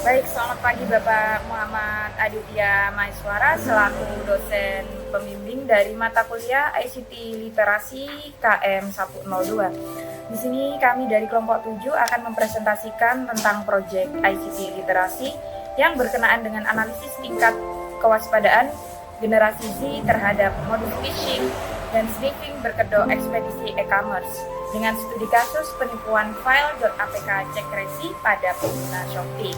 Baik, selamat pagi Bapak Muhammad Aditya Maiswara selaku dosen pembimbing dari mata kuliah ICT Literasi KM 102. Di sini kami dari kelompok 7 akan mempresentasikan tentang proyek ICT Literasi yang berkenaan dengan analisis tingkat kewaspadaan generasi Z terhadap modus phishing dan sniffing berkedok ekspedisi e-commerce dengan studi kasus penipuan file.apk cek resi pada pengguna Shopee.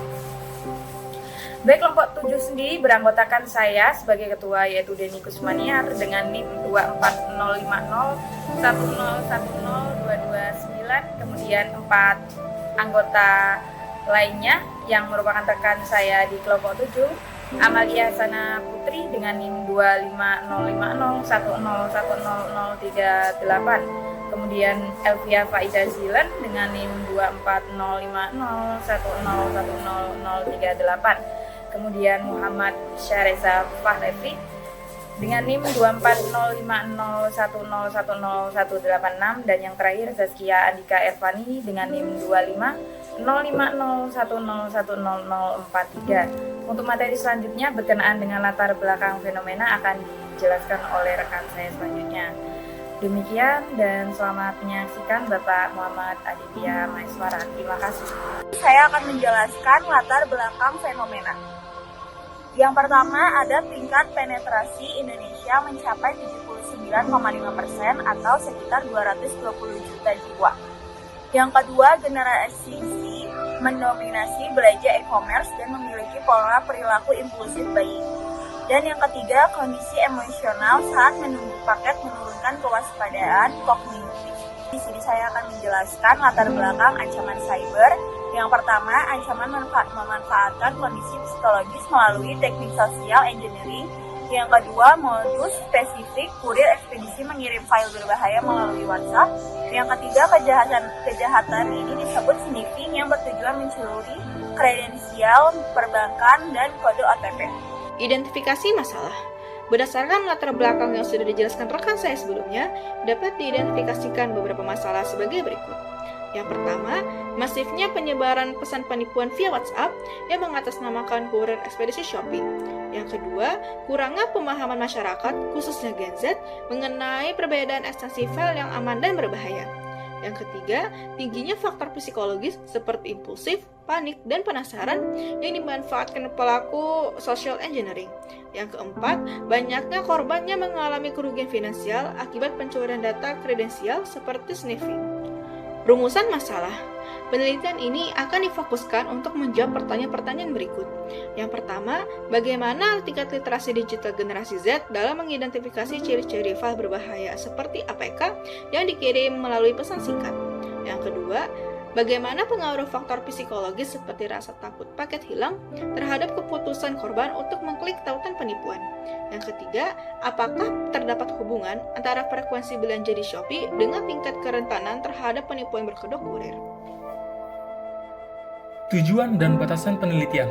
Baik, kelompok 7 sendiri beranggotakan saya sebagai ketua yaitu Denny Kusmaniar dengan NIM 2405010102229, kemudian 4 anggota lainnya yang merupakan rekan saya di kelompok 7, Amalia Sana Putri dengan NIM 25050101038, kemudian Elvia Faida Zilan dengan NIM 24050101038, kemudian Muhammad Syareza Fahlevi dengan NIM 2405010101086, dan yang terakhir Zaskia Andika Ervani dengan NIM 2505010101043. Untuk materi selanjutnya berkenaan dengan latar belakang fenomena akan dijelaskan oleh rekan saya selanjutnya. Demikian dan selamat menyaksikan Bapak Muhammad Aditya Maiswara. Terima kasih. Saya akan menjelaskan latar belakang fenomena. Yang pertama, ada tingkat penetrasi Indonesia mencapai 79,5% atau sekitar 220 juta jiwa. Yang kedua, generasi Z mendominasi belanja e-commerce dan memiliki pola perilaku impulsif buying. Dan yang ketiga, kondisi emosional saat menunggu paket menurunkan kewaspadaan kognitif. Di sini saya akan menjelaskan latar belakang ancaman cyber. Yang pertama, ancaman memanfaatkan kondisi psikologis melalui teknik social engineering. Yang kedua, modus spesifik kurir ekspedisi mengirim file berbahaya melalui WhatsApp. Yang ketiga, kejahatan ini disebut sniffing yang bertujuan mencuri kredensial perbankan dan kode OTP. Identifikasi masalah. Berdasarkan latar belakang yang sudah dijelaskan rekan saya sebelumnya, dapat diidentifikasikan beberapa masalah sebagai berikut. Yang pertama, masifnya penyebaran pesan penipuan via WhatsApp yang mengatasnamakan kurir ekspedisi Shopee. Yang kedua, kurangnya pemahaman masyarakat, khususnya Gen Z, mengenai perbedaan ekstensi file yang aman dan berbahaya. Yang ketiga, tingginya faktor psikologis seperti impulsif, panik, dan penasaran yang dimanfaatkan pelaku social engineering. Yang keempat, banyaknya korban yang mengalami kerugian finansial akibat pencurian data kredensial seperti sniffing. Rumusan masalah. Penelitian ini akan difokuskan untuk menjawab pertanyaan-pertanyaan berikut. Yang pertama, bagaimana tingkat literasi digital generasi Z dalam mengidentifikasi ciri-ciri file berbahaya seperti APK yang dikirim melalui pesan singkat. Yang kedua, bagaimana pengaruh faktor psikologis seperti rasa takut paket hilang terhadap keputusan korban untuk mengklik tautan penipuan. Yang ketiga, apakah terdapat hubungan antara frekuensi belanja di Shopee dengan tingkat kerentanan terhadap penipuan berkedok kurir? Tujuan dan batasan penelitian.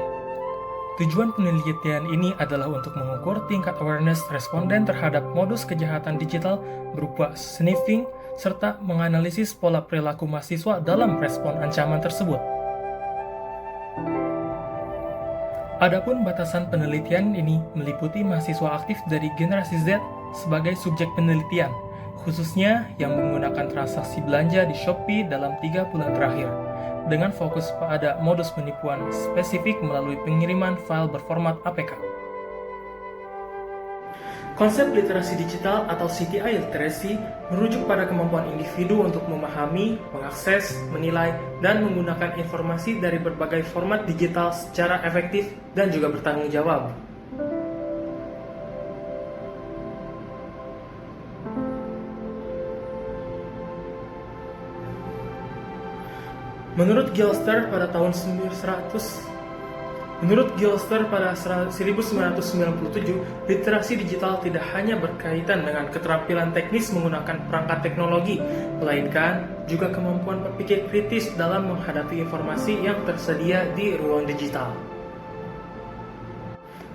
Tujuan penelitian ini adalah untuk mengukur tingkat awareness responden terhadap modus kejahatan digital berupa sniffing, serta menganalisis pola perilaku mahasiswa dalam respon ancaman tersebut. Adapun batasan penelitian ini meliputi mahasiswa aktif dari generasi Z sebagai subjek penelitian, khususnya yang menggunakan transaksi belanja di Shopee dalam 3 bulan terakhir, dengan fokus pada modus penipuan spesifik melalui pengiriman file berformat APK. Konsep literasi digital atau CTI literacy merujuk pada kemampuan individu untuk memahami, mengakses, menilai, dan menggunakan informasi dari berbagai format digital secara efektif dan juga bertanggung jawab. Menurut Gilster pada 1997, literasi digital tidak hanya berkaitan dengan keterampilan teknis menggunakan perangkat teknologi, melainkan juga kemampuan berpikir kritis dalam menghadapi informasi yang tersedia di ruang digital.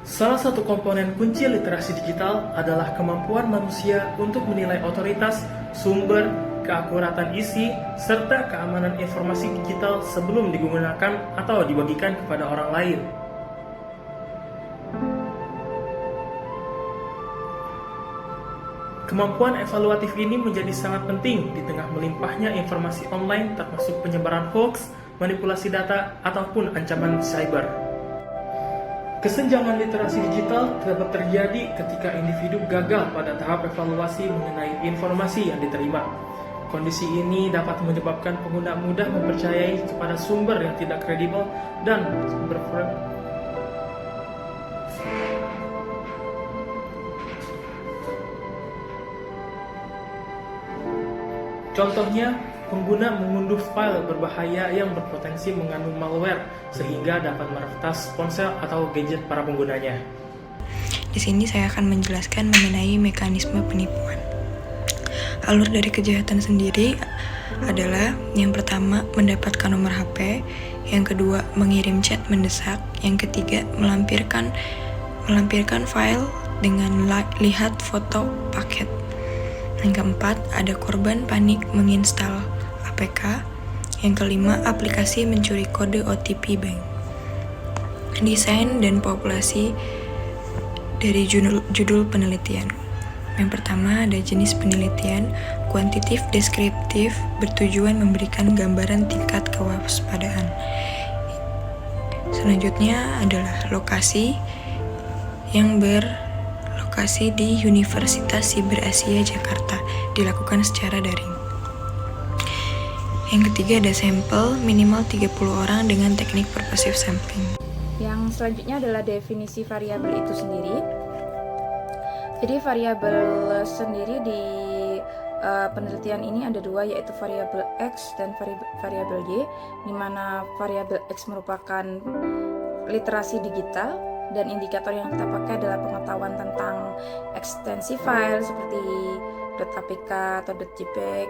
Salah satu komponen kunci literasi digital adalah kemampuan manusia untuk menilai otoritas, sumber, keakuratan isi, serta keamanan informasi digital sebelum digunakan atau dibagikan kepada orang lain. Kemampuan evaluatif ini menjadi sangat penting di tengah melimpahnya informasi online termasuk penyebaran hoax, manipulasi data, ataupun ancaman cyber. Kesenjangan literasi digital dapat terjadi ketika individu gagal pada tahap evaluasi mengenai informasi yang diterima. Kondisi ini dapat menyebabkan pengguna mudah mempercayai kepada sumber yang tidak kredibel dan berfrekuensi. Contohnya, pengguna mengunduh file berbahaya yang berpotensi mengandung malware sehingga dapat meretas ponsel atau gadget para penggunanya. Di sini saya akan menjelaskan mengenai mekanisme penipuan. Alur dari kejahatan sendiri adalah yang pertama mendapatkan nomor HP, yang kedua mengirim chat mendesak, yang ketiga melampirkan file dengan lihat foto paket. Yang keempat, ada korban panik menginstal APK. Yang kelima, aplikasi mencuri kode OTP bank. Desain dan populasi dari judul penelitian. Yang pertama, ada jenis penelitian kuantitatif deskriptif bertujuan memberikan gambaran tingkat kewaspadaan. Selanjutnya adalah lokasi yang berlokasi di Universitas Siber Asia Jakarta, dilakukan secara daring. Yang ketiga ada sampel minimal 30 orang dengan teknik purposive sampling. Yang selanjutnya adalah definisi variabel itu sendiri. Jadi variabel sendiri di penelitian ini ada dua, yaitu variabel X dan variabel Y, di mana variabel X merupakan literasi digital dan indikator yang kita pakai adalah pengetahuan tentang ekstensi file seperti .apk atau .jpeg.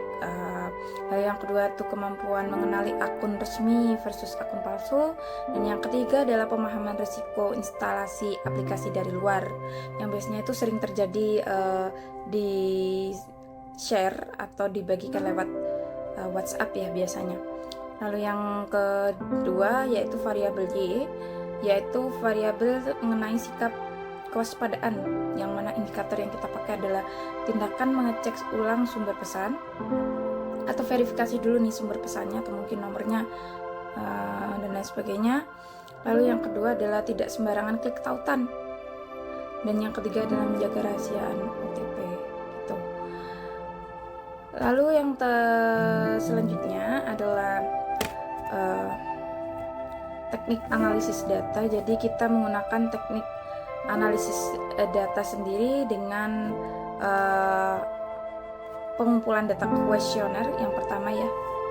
Lalu yang kedua itu kemampuan mengenali akun resmi versus akun palsu, dan yang ketiga adalah pemahaman risiko instalasi aplikasi dari luar yang biasanya itu sering terjadi di share atau dibagikan lewat WhatsApp ya biasanya. Lalu yang kedua yaitu variabel Y, yaitu variabel mengenai sikap kewaspadaan, yang mana indikator yang kita pakai adalah tindakan mengecek ulang sumber pesan atau verifikasi dulu nih sumber pesannya atau mungkin nomornya dan lain sebagainya. Lalu yang kedua adalah tidak sembarangan klik tautan, dan yang ketiga adalah menjaga rahasiaan OTP gitu. Lalu yang selanjutnya adalah teknik analisis data. Jadi kita menggunakan teknik analisis data sendiri dengan pengumpulan data kuesioner. Yang pertama ya,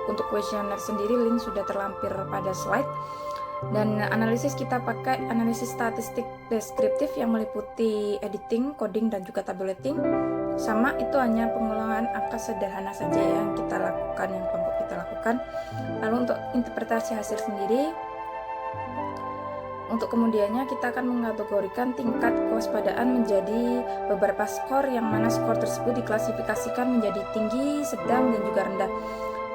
untuk kuesioner sendiri link sudah terlampir pada slide. Dan analisis kita pakai analisis statistik deskriptif yang meliputi editing, coding, dan juga tabulating. Sama itu hanya pengulangan angka sederhana saja yang kita lakukan, yang kelompok kita lakukan. Lalu untuk interpretasi hasil sendiri, untuk kemudiannya kita akan mengategorikan tingkat kewaspadaan menjadi beberapa skor, yang mana skor tersebut diklasifikasikan menjadi tinggi, sedang, dan juga rendah.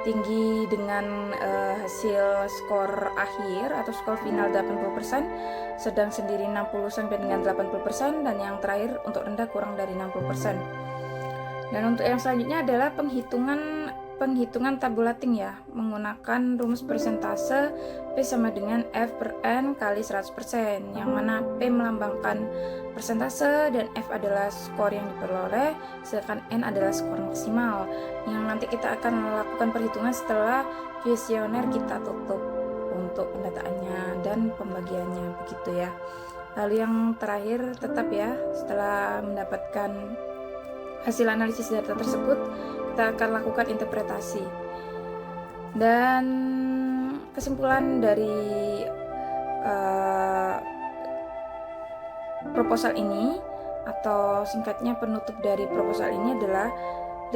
Tinggi dengan hasil skor akhir atau skor final 80%, sedang sendiri 60 sampai dengan 80%, dan yang terakhir untuk rendah kurang dari 60%. Dan untuk yang selanjutnya adalah penghitungan tabulating ya, menggunakan rumus persentase P sama dengan F per N kali 100%, yang mana P melambangkan persentase dan F adalah skor yang diperoleh, sedangkan N adalah skor maksimal, yang nanti kita akan melakukan perhitungan setelah kuesioner kita tutup untuk pendataannya dan pembagiannya, begitu ya. Lalu yang terakhir tetap ya, setelah mendapatkan hasil analisis data tersebut, kita akan lakukan interpretasi. Dan kesimpulan dari proposal ini, atau singkatnya penutup dari proposal ini adalah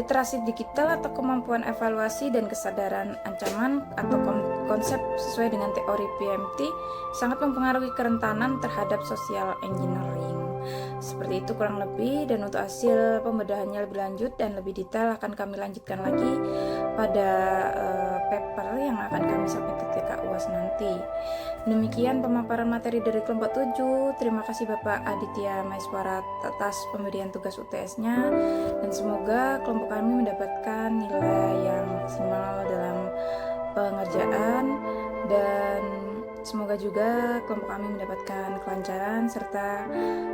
literasi digital atau kemampuan evaluasi dan kesadaran ancaman atau konsep sesuai dengan teori PMT sangat mempengaruhi kerentanan terhadap social engineering. Seperti itu kurang lebih, dan untuk hasil pembedahannya lebih lanjut dan lebih detail akan kami lanjutkan lagi pada paper yang akan kami submit ketika UAS nanti. Demikian pemaparan materi dari kelompok 7. Terima kasih Bapak Aditya Maiswara atas pemberian tugas UTS-nya, dan semoga kelompok kami mendapatkan nilai yang maksimal dalam pengerjaan, dan semoga juga kelompok kami mendapatkan kelancaran serta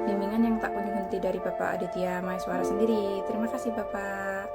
bimbingan yang tak kunjung henti dari Bapak Aditya Maiswara sendiri. Terima kasih Bapak.